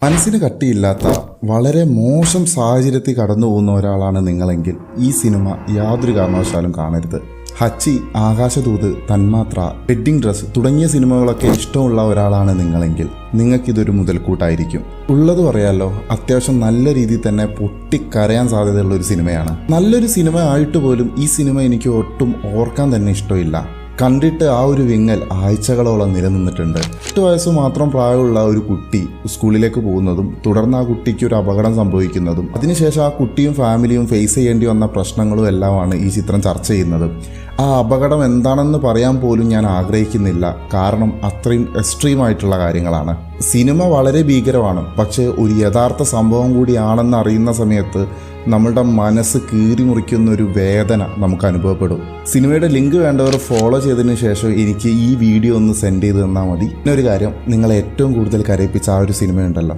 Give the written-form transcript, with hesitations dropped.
മനസ്സിന് കട്ടിയില്ലാത്ത വളരെ മോശം സാഹചര്യത്തിൽ കടന്നു പോകുന്ന ഒരാളാണ് നിങ്ങളെങ്കിൽ ഈ സിനിമ യാതൊരു കാരണവശാലും കാണരുത്. ഹച്ചി, ആകാശദൂത്, തന്മാത്ര, വെഡ്ഡിംഗ് ഡ്രസ് തുടങ്ങിയ സിനിമകളൊക്കെ ഇഷ്ടമുള്ള ഒരാളാണ് നിങ്ങളെങ്കിൽ നിങ്ങൾക്കിതൊരു മുതൽക്കൂട്ടായിരിക്കും. ഉള്ളത് പറയാലോ, അത്യാവശ്യം നല്ല രീതിയിൽ തന്നെ പൊട്ടിക്കരയാൻ സാധ്യതയുള്ള ഒരു സിനിമയാണ്. നല്ലൊരു സിനിമ ആയിട്ട് പോലും ഈ സിനിമ എനിക്ക് ഒട്ടും ഓർക്കാൻ തന്നെ ഇഷ്ടമില്ല. കണ്ടിട്ട് ആ ഒരു വിങ്ങൽ ആഴ്ചകളോളം നിലനിന്നിട്ടുണ്ട്. 8 വയസ്സ് മാത്രം പ്രായമുള്ള ഒരു കുട്ടി സ്കൂളിലേക്ക് പോകുന്നതും തുടർന്ന് ആ കുട്ടിക്ക് ഒരു അപകടം സംഭവിക്കുന്നതും അതിനുശേഷം ആ കുട്ടിയും ഫാമിലിയും ഫേസ് ചെയ്യേണ്ടി വന്ന പ്രശ്നങ്ങളും എല്ലാമാണ് ഈ ചിത്രം ചർച്ച ചെയ്യുന്നത്. ആ അപകടം എന്താണെന്ന് പറയാൻ പോലും ഞാൻ ആഗ്രഹിക്കുന്നില്ല, കാരണം അത്രയും എക്സ്ട്രീം ആയിട്ടുള്ള കാര്യങ്ങളാണ്. സിനിമ വളരെ ഭീകരമാണ്, പക്ഷേ ഒരു യഥാർത്ഥ സംഭവം കൂടിയാണെന്ന് അറിയുന്ന സമയത്ത് നമ്മളുടെ മനസ്സ് കീറി മുറിക്കുന്ന ഒരു വേദന നമുക്ക് അനുഭവപ്പെടും. സിനിമയുടെ ലിങ്ക് വേണ്ടവർ ഫോളോ ചെയ്തതിന് ശേഷം എനിക്ക് ഈ വീഡിയോ ഒന്ന് സെൻഡ് ചെയ്ത് തന്നാൽ മതി. പിന്നെ ഒരു കാര്യം, നിങ്ങളെ ഏറ്റവും കൂടുതൽ കരയിപ്പിച്ച ആ ഒരു സിനിമയുണ്ടല്ലോ,